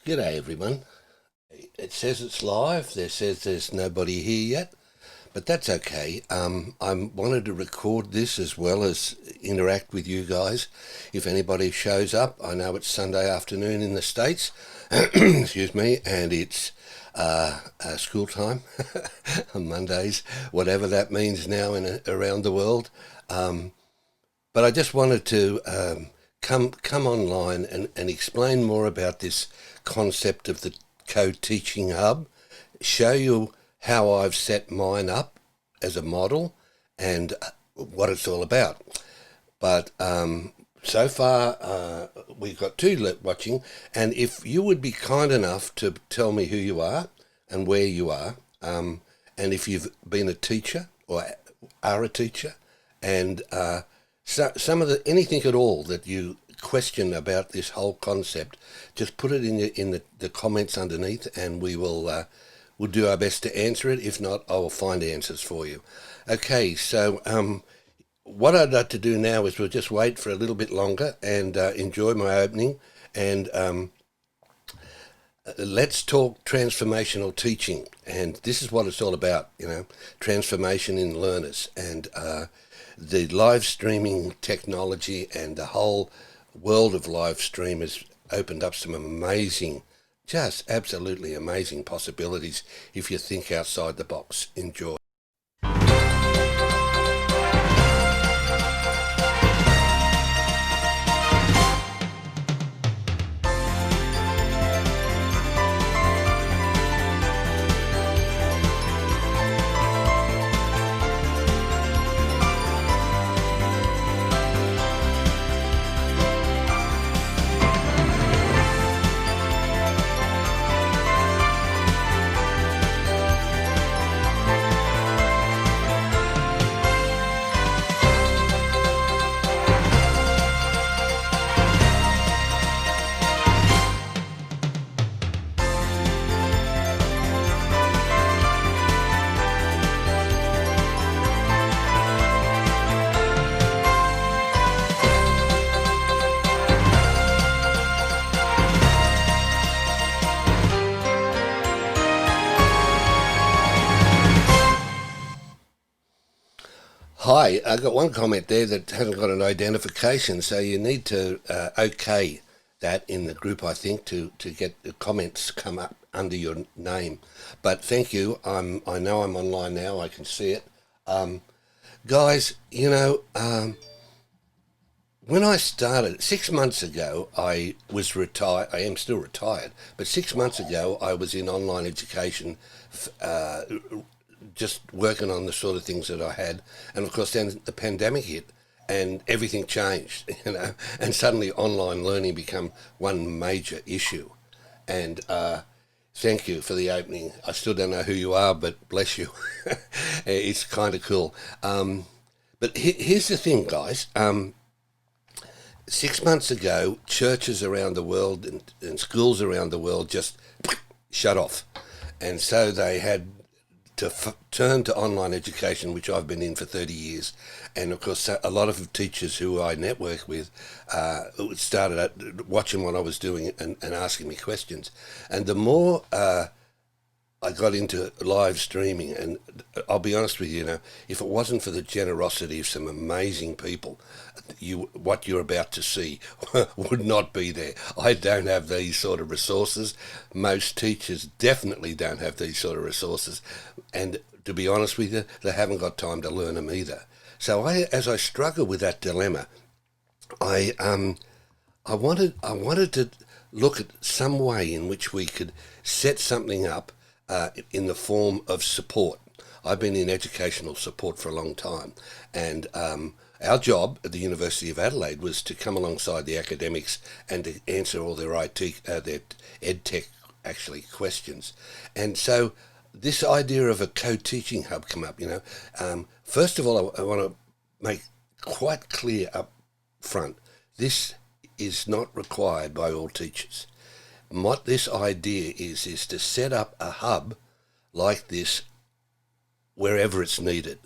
G'day everyone. It says it's live. There says there's nobody here yet, but that's okay. I wanted to record this as well as interact with you guys. If anybody shows up, I know it's Sunday afternoon in the States, excuse me, and it's school time on Mondays, whatever that means now around the world. But I just wanted to come online and explain more about this concept of the co-teaching hub, show you how I've set mine up as a model and what it's all about. But so far we've got two watching, and if you would be kind enough to tell me who you are and where you are, and if you've been a teacher or are a teacher, and some of anything at all that you question about this whole concept, just put it in the comments underneath, and we'll do our best to answer it. If not, I will find answers for you. Okay, so what I'd like to do now is we'll just wait for a little bit longer and enjoy my opening, and let's talk transformational teaching. And this is what it's all about, transformation in learners, and the live streaming technology and the whole world of live stream has opened up some amazing, just absolutely amazing possibilities if you think outside the box. Enjoy. Hi, I got one comment there that hasn't got an identification, so you need to okay that in the group, I think, to get the comments come up under your name. But thank you. I know I'm online now. I can see it. Guys, when I started 6 months ago, I was retired. I am still retired, but 6 months ago, I was in online education, just working on the sort of things that I had. And of course, then the pandemic hit and everything changed, and suddenly online learning became one major issue. And thank you for the opening. I still don't know who you are, but bless you. It's kind of cool. But here's the thing, guys. 6 months ago, churches around the world and schools around the world just shut off. And so they had to turn to online education, which I've been in for 30 years. And of course, a lot of teachers who I network with started watching what I was doing and asking me questions. And the more I got into live streaming, and I'll be honest with you, if it wasn't for the generosity of some amazing people, what you're about to see would not be there. I don't have these sort of resources. Most teachers definitely don't have these sort of resources, and to be honest with you, they haven't got time to learn them either. So as I struggle with that dilemma, I wanted to look at some way in which we could set something up in the form of support. I've been in educational support for a long time, and our job at the University of Adelaide was to come alongside the academics and to answer all their their EdTech actually questions. And so this idea of a co-teaching hub come up. First of all, I want to make quite clear up front, this is not required by all teachers. What this idea is to set up a hub like this wherever it's needed.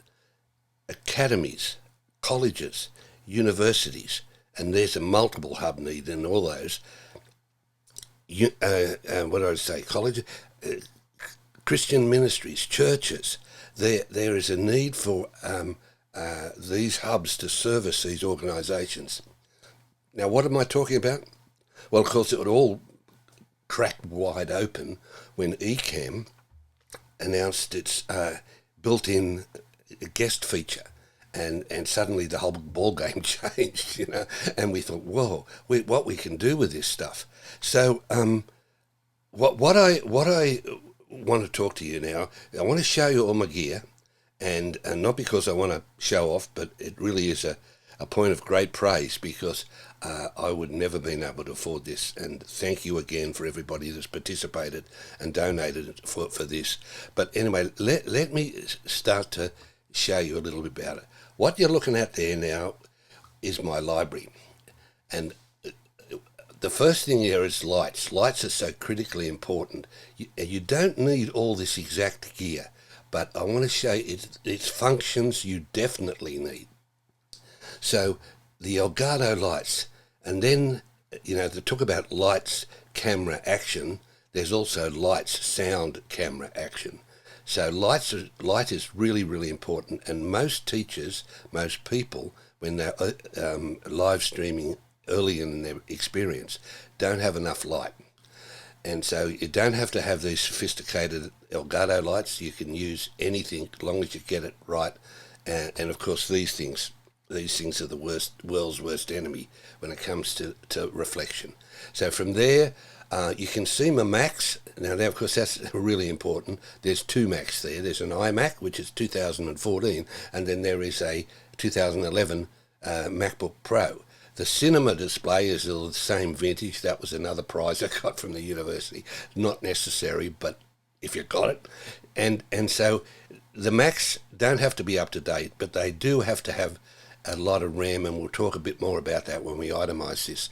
Academies, colleges, universities, and there's a multiple hub need in all those. what did I say? College, Christian ministries, churches. There is a need for these hubs to service these organisations. Now, what am I talking about? Well, of course, it would all crack wide open when Ecamm announced its built-in guest feature, and suddenly the whole ball game changed, and we thought, whoa, what we can do with this stuff. So what I want to talk to you now, I want to show you all my gear, and not because I want to show off, but it really is a point of great praise, because I would never been able to afford this, and thank you again for everybody that's participated and donated for this. But anyway, let me start to show you a little bit about it. What you're looking at there now is my library, and the first thing here is lights. Lights are so critically important. You don't need all this exact gear, but I want to show you its functions you definitely need. So the Elgato lights, and then, they talk about lights, camera, action. There's also lights, sound, camera, action. So light is really, really important, and most teachers, most people, when they're live streaming early in their experience, don't have enough light. And so you don't have to have these sophisticated Elgato lights. You can use anything as long as you get it right. And of course, these things are the world's worst enemy when it comes to reflection. So from there, you can see my Macs. Now, of course, that's really important. There's two Macs there. There's an iMac, which is 2014, and then there is a 2011 MacBook Pro. The cinema display is the same vintage. That was another prize I got from the university. Not necessary, but if you got it. And so the Macs don't have to be up to date, but they do have to have a lot of RAM, and we'll talk a bit more about that when we itemise this.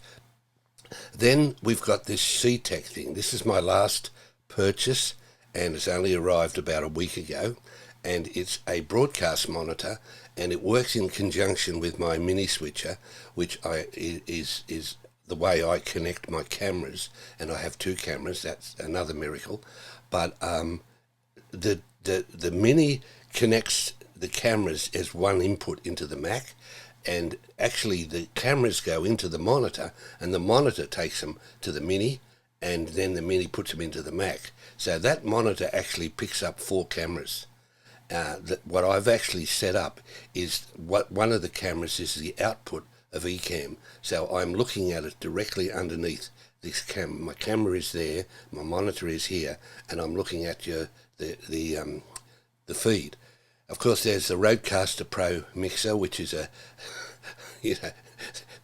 Then we've got this CTEC thing. This is my last purchase, and it's only arrived about a week ago, and it's a broadcast monitor, and it works in conjunction with my mini switcher, which is the way I connect my cameras, and I have two cameras. That's another miracle. But the mini connects the cameras as one input into the Mac, and actually the cameras go into the monitor, and the monitor takes them to the mini, and then the mini puts them into the Mac. So that monitor actually picks up 4 cameras. What I've actually set up is one of the cameras is the output of Ecamm. So I'm looking at it directly underneath this camera. My camera is there, my monitor is here, and I'm looking at the feed. Of course, there's the Rodecaster Pro mixer, which is the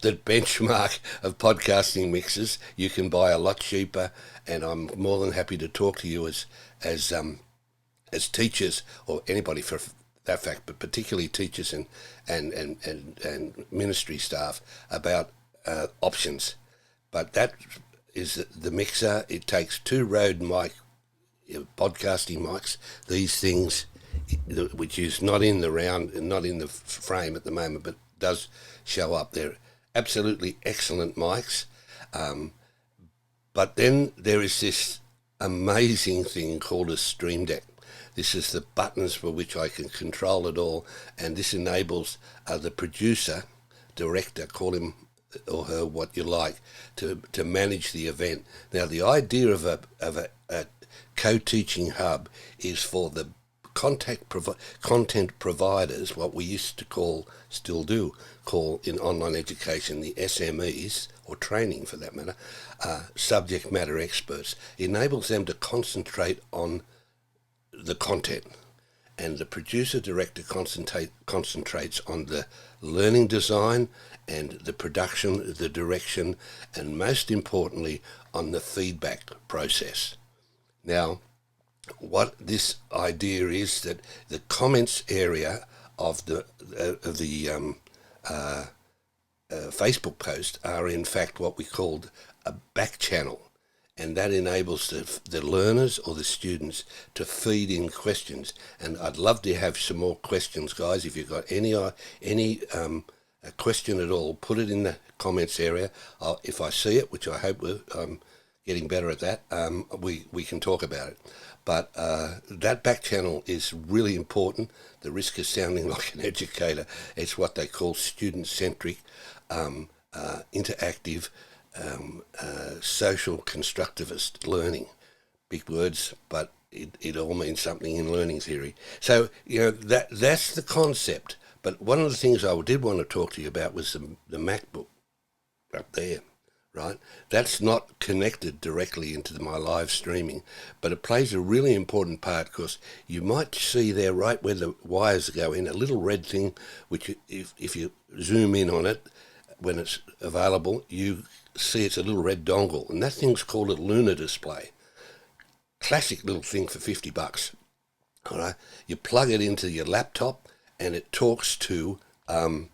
benchmark of podcasting mixers. You can buy a lot cheaper, and I'm more than happy to talk to you as teachers, or anybody for that fact, but particularly teachers and ministry staff, about options. But that is the mixer. It takes 2 Rode podcasting mics. These things, which is not in the frame at the moment, but does show up. They're absolutely excellent mics. But then there is this amazing thing called a Stream Deck. This is the buttons for which I can control it all, and this enables the producer, director, call him or her what you like, to manage the event. Now, the idea of a co-teaching hub is for the content providers, what we used to still do call in online education the SMEs, or training for that matter, subject matter experts. It enables them to concentrate on the content, and the producer director concentrates on the learning design and the production, the direction, and most importantly on the feedback process. Now, what this idea is that the comments area of the Facebook post are in fact what we called a back channel, and that enables the learners or the students to feed in questions. And I'd love to have some more questions, guys. If you've got any question at all, put it in the comments area. If I see it, which I hope I'm getting better at that, we can talk about it. But that back channel is really important. The risk of sounding like an educator. It's what they call student-centric, interactive, social constructivist learning. Big words, but it all means something in learning theory. So, that's the concept. But one of the things I did want to talk to you about was the MacBook up there, right? That's not connected directly into my live streaming, but it plays a really important part because you might see there right where the wires go in, a little red thing, which if you zoom in on it, when it's available, you see it's a little red dongle, and that thing's called a lunar display. Classic little thing for $50. All right, you plug it into your laptop, and it talks to the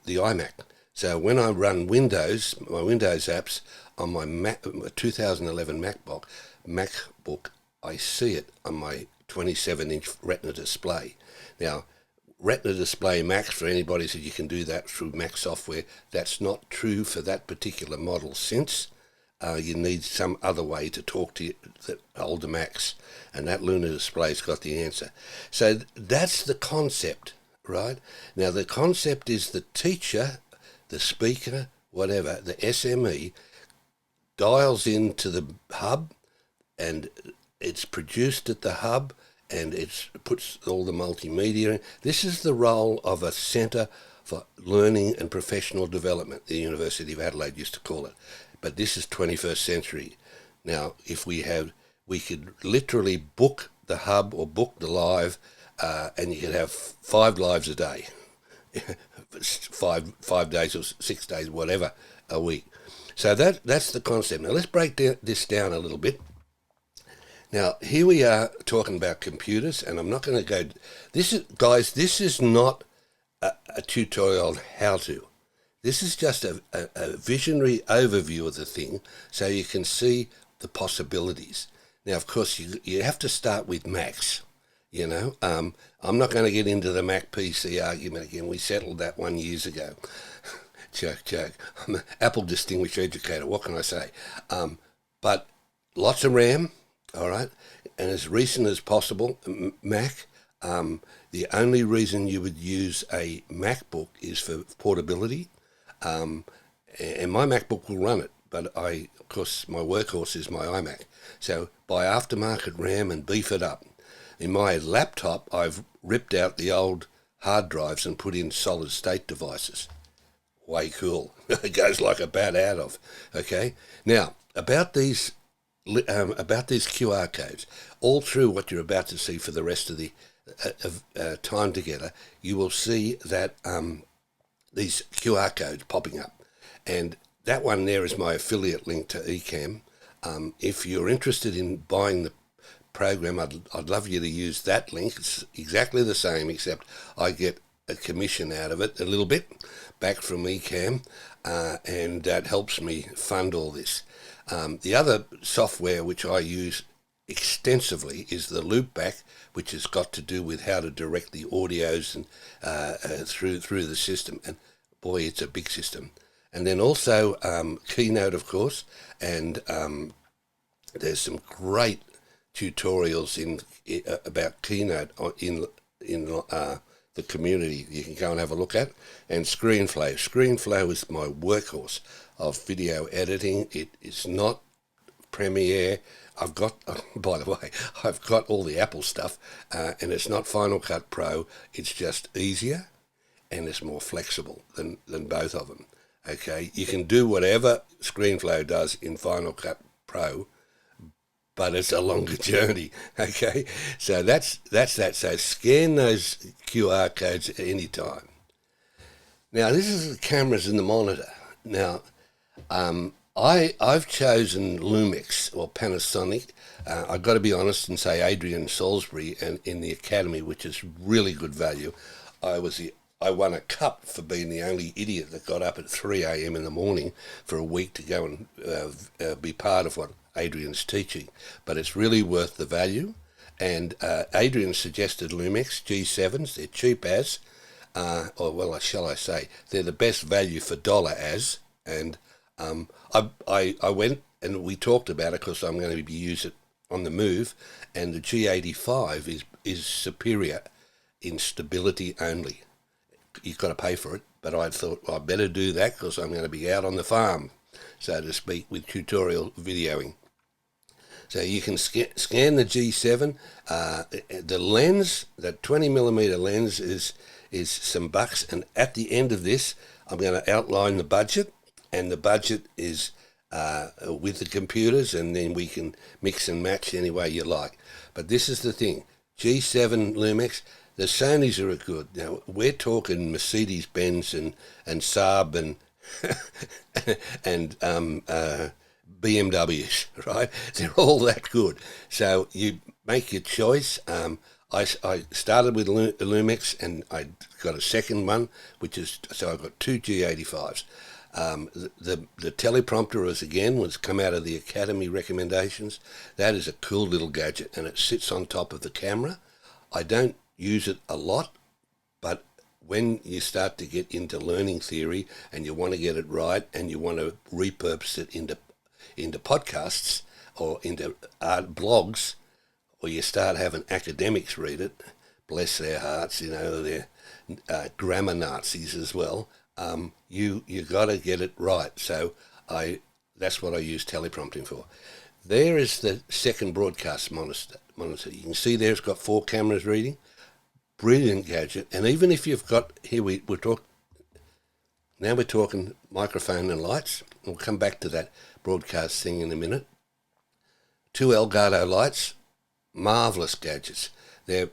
iMac. So when I run Windows, my Windows apps on my 2011 MacBook, I see it on my 27-inch Retina display. Now, Retina display Macs, for anybody said you can do that through Mac software, that's not true for that particular model, since you need some other way to talk to the older Macs, and that lunar display's got the answer. So that's the concept, right? Now the concept is the teacher, the speaker, whatever, the SME, dials into the hub, and it's produced at the hub, and it puts all the multimedia in. This is the role of a centre for learning and professional development, the University of Adelaide used to call it. But this is 21st century. Now, if we could literally book the hub or book the live, and you could have 5 lives a day, 5 days or 6 days, whatever, a week. So that's the concept. Now let's break this down a little bit. Now, here we are talking about computers, and I'm not going to go... This is not a tutorial on how to. This is just a visionary overview of the thing, so you can see the possibilities. Now, of course, you have to start with Macs, I'm not going to get into the Mac PC argument again. We settled that 1 year ago. Joke. I'm an Apple Distinguished Educator. What can I say? But lots of RAM, all right, and as recent as possible, Mac. The only reason you would use a MacBook is for portability, and my MacBook will run it, but of course, my workhorse is my iMac. So buy aftermarket RAM and beef it up. In my laptop, I've ripped out the old hard drives and put in solid state devices. Way cool. It goes like a bat out of. Okay. Now, about these QR codes, all through what you're about to see for the rest of the time together, you will see that these QR codes popping up, and that one there is my affiliate link to Ecamm. If you're interested in buying the program, I'd love you to use that link. It's exactly the same, except I get a commission out of it, a little bit, back from Ecamm, and that helps me fund all this. The other software which I use extensively is the Loopback, which has got to do with how to direct the audios and through the system. And boy, it's a big system. And then also Keynote, of course, and there's some great tutorials about Keynote in the community you can go and have a look at. And ScreenFlow. ScreenFlow is my workhorse of video editing. It is not Premiere. I've got, by the way, I've got all the Apple stuff, and it's not Final Cut Pro. It's just easier, and it's more flexible than both of them. Okay, you can do whatever ScreenFlow does in Final Cut Pro, but it's a longer journey. Okay, so that's that. So scan those QR codes at any time. Now, this is the cameras in the monitor. Now, I've chosen Lumix or Panasonic. I've got to be honest and say Adrian Salisbury and in the Academy, which is really good value. I won a cup for being the only idiot that got up at 3 a.m. in the morning for a week to go and be part of what Adrian's teaching. But it's really worth the value. And Adrian suggested Lumix G7s. They're cheap shall I say, they're the best value for dollar as, and I went and we talked about it because I'm going to be using it on the move, and the G85 is superior in stability only. You've got to pay for it, but I thought, well, I better do that because I'm going to be out on the farm, so to speak, with tutorial videoing. So you can scan the G7. The lens, that 20mm lens, is some bucks, and at the end of this, I'm going to outline the budget, and the budget is with the computers, and then we can mix and match any way you like. But this is the thing, G7 Lumix, the Sonys are good. Now, we're talking Mercedes-Benz and Saab and and BMWs, right? They're all that good. So you make your choice. I started with Lumix, and I got a second one, so I've got two G85s. The teleprompter was come out of the Academy recommendations. That is a cool little gadget, and it sits on top of the camera. I don't use it a lot, but when you start to get into learning theory and you want to get it right and you want to repurpose it into podcasts or into art blogs, or you start having academics read it, bless their hearts, they're grammar Nazis as well. You got to get it right. So that's what I use teleprompting for. There is the second broadcast monitor. You can see there it's got 4 cameras reading. Brilliant gadget. And even if you've got, here we're talking microphone and lights. We'll come back to that broadcast thing in a minute. 2 Elgato lights, marvellous gadgets. They're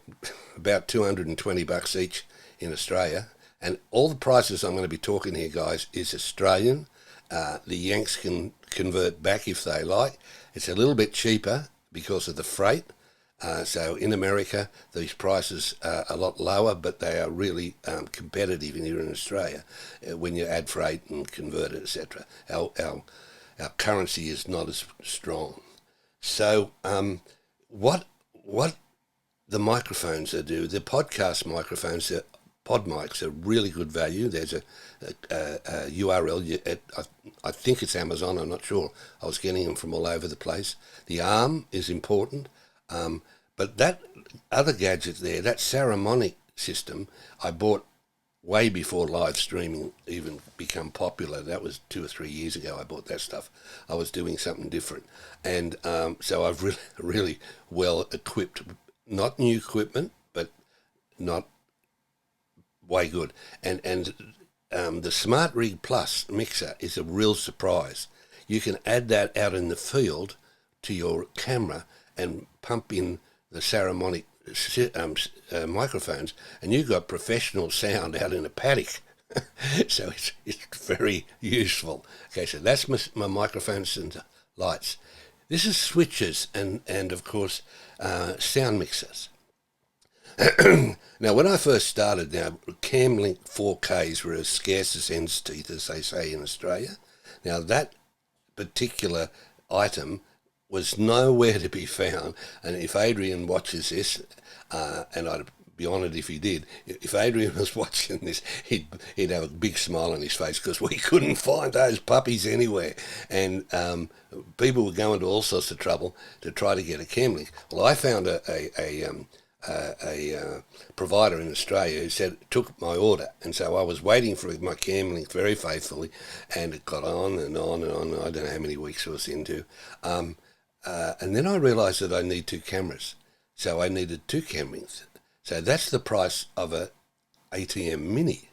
about $220 each in Australia. And all the prices I'm going to be talking here, guys, is Australian. The Yanks can convert back if they like. It's a little bit cheaper because of the freight. So in America, these prices are a lot lower, but they are really competitive here in Australia when you add freight and convert it, etc. Our currency is not as strong. So what the microphones do, the podcast microphones, pod mics are really good value. There's a URL. I think it's Amazon. I'm not sure. I was getting them from all over the place. The arm is important. But that other gadget there, that Saramonic system, I bought way before live streaming even become popular. That was 2 or 3 years ago I bought that stuff. I was doing something different. And so I've really well equipped, not new equipment, but not way good. And the Smart Rig Plus mixer is a real surprise. You can add that out in the field to your camera and pump in the Saramonic microphones, and you've got professional sound out in a paddock. So it's very useful. Okay, so that's my microphones and lights. This is switches and of course sound mixers. Now, when I first started, Camlink 4Ks were as scarce as hen's teeth, as they say in Australia. Now, that particular item was nowhere to be found, and if Adrian watches this, and I'd be honoured if he did, if Adrian was watching this, he'd have a big smile on his face because we couldn't find those puppies anywhere, and people were going to all sorts of trouble to try to get a Camlink. Well, I found a provider in Australia who took my order, and so I was waiting for my Camlink very faithfully, and it got on and on and on. I don't know how many weeks I was into. And then I realised that I need 2 cameras. So I needed 2 Camlinks. So that's the price of a ATM Mini.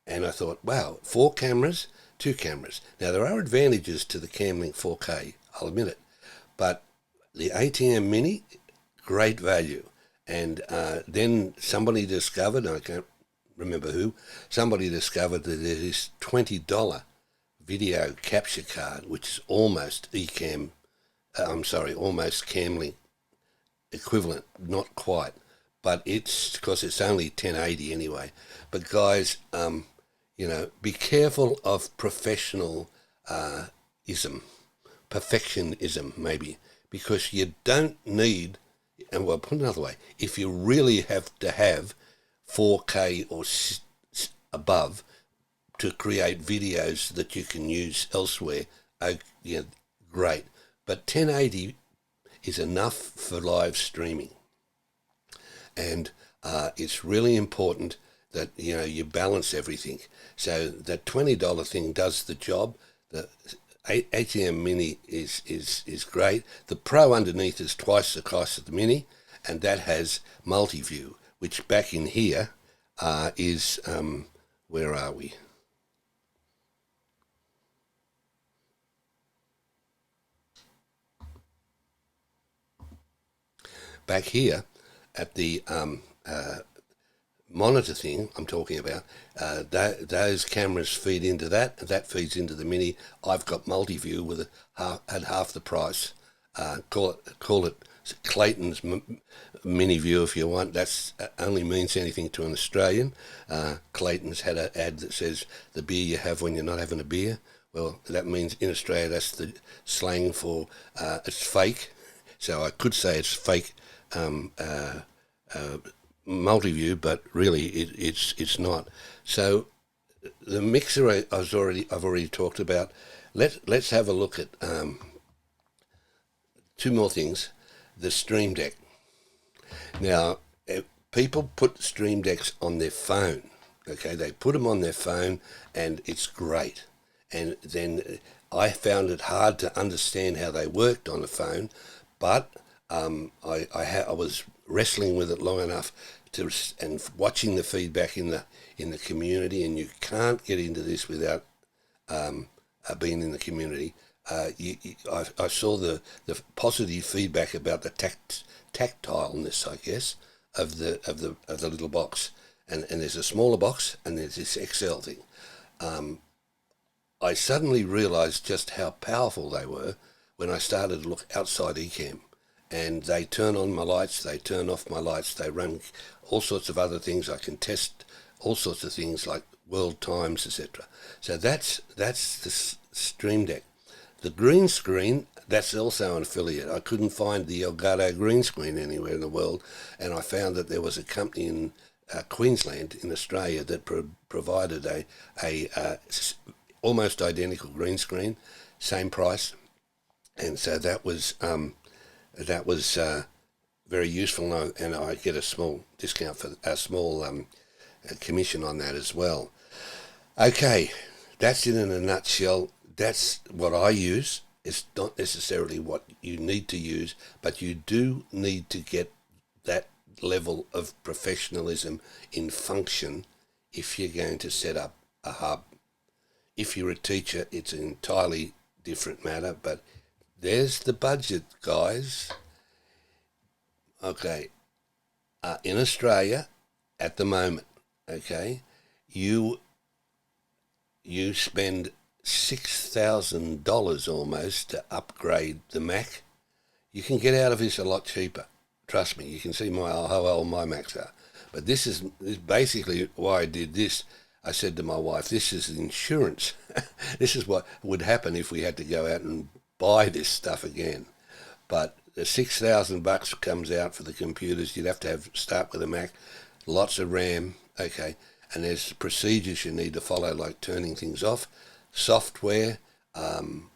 And I thought, wow, 4 cameras, 2 cameras. Now, there are advantages to the Camlink 4K, I'll admit it. But the ATM Mini, great value. And then somebody discovered, I can't remember who, somebody discovered that there is $20 video capture card, which is almost almost Camlink equivalent, not quite, but because it's only 1080 anyway. But guys, be careful of perfectionism maybe, because you don't need, and well, put it another way, if you really have to have 4K or above to create videos that you can use elsewhere, yeah, great. But 1080 is enough for live streaming. And it's really important that you balance everything. So that $20 thing does the job. The ATM Mini is great. The Pro underneath is twice the cost of the Mini, and that has multi-view, which back in here is where are we? Back here at the monitor thing I'm talking about, those cameras feed into that, and that feeds into the Mini. I've got multi-view with at half the price. Call it Clayton's Mini View if you want. That's only means anything to an Australian. Clayton's had an ad that says the beer you have when you're not having a beer. Well, that means in Australia that's the slang for it's fake. So I could say it's fake multi-view, but really it's not. So the mixer I've already talked about. Let's have a look at two more things. The Stream Deck. Now, people put Stream Decks on their phone. Okay, they put them on their phone, and it's great. And then I found it hard to understand how they worked on the phone, but I was wrestling with it long enough and watching the feedback in the community, and you can't get into this without being in the community. I saw the positive feedback about the tactileness, I guess, of the little box, and there's a smaller box and there's this XL thing. I suddenly realised just how powerful they were when I started to look outside Ecamm, and they turn on my lights, they turn off my lights, they run all sorts of other things. I can test all sorts of things like world times, etc. So that's the Stream Deck. The green screen, that's also an affiliate. I couldn't find the Elgato green screen anywhere in the world, and I found that there was a company in Queensland in Australia that provided a almost identical green screen, same price, and so that was very useful, and I get a small discount for a small commission on that as well. Okay, that's it in a nutshell. That's what I use. It's not necessarily what you need to use, but you do need to get that level of professionalism in function if you're going to set up a hub. If you're a teacher, it's an entirely different matter, but there's the budget, guys. Okay, in Australia at the moment, okay, you spend $6,000 almost to upgrade the Mac. You can get out of this a lot cheaper. Trust me, you can see how old my Macs are. But this is basically why I did this. I said to my wife, this is insurance. This is what would happen if we had to go out and buy this stuff again. But the $6,000 comes out for the computers. You'd have to start with a Mac, lots of RAM, okay, and there's procedures you need to follow, like turning things off, software, and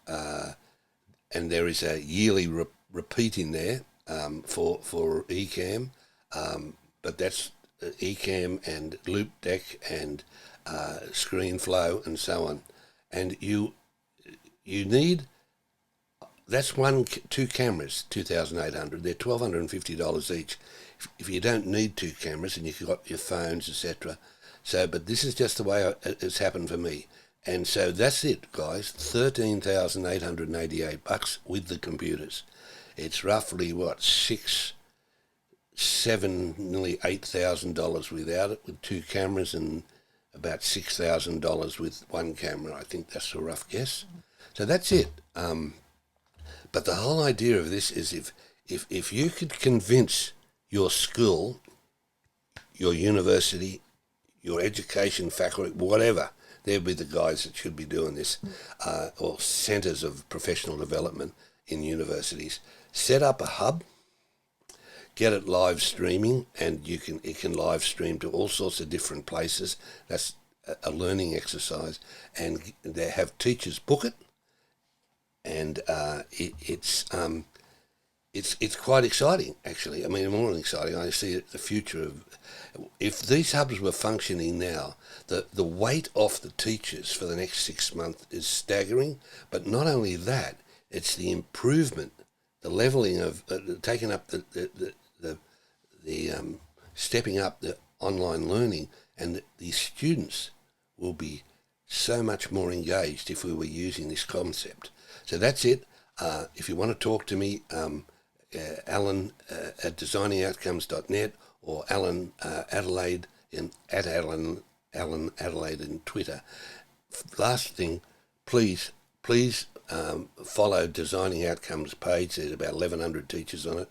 there is a yearly repeat in there for Ecamm, but that's Ecamm and Loop Deck and ScreenFlow and so on, and you need. That's two cameras, $2,800. They're $1,250 each. If you don't need two cameras and you've got your phones, etc. So, but this is just the way it's happened for me. And so that's it, guys. $13,888 with the computers. It's roughly nearly $8,000 without it, with two cameras, and about $6,000 with one camera. I think that's a rough guess. So that's it. But the whole idea of this is if you could convince your school, your university, your education faculty, whatever, they'd be the guys that should be doing this, or centres of professional development in universities. Set up a hub, get it live streaming, and it can live stream to all sorts of different places. That's a learning exercise, and they have teachers book it, and it's quite exciting, actually. I mean, more than exciting. I see the future of, if these hubs were functioning now, the weight off the teachers for the next 6 months is staggering. But not only that, it's the improvement, the leveling of taking up the stepping up the online learning, and the students will be so much more engaged if we were using this concept. So that's it. If you want to talk to me, Alan at designingoutcomes.net, or Alan Adelaide at Alan Adelaide in Twitter. Last thing, please follow Designing Outcomes page. There's about 1,100 teachers on it,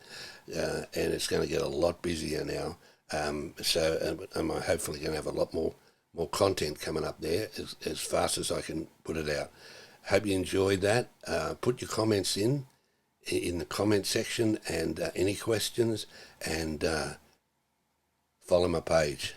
and it's going to get a lot busier now. So I'm hopefully going to have a lot more content coming up there as fast as I can put it out. Hope you enjoyed that. Put your comments in the comment section, and any questions, and follow my page.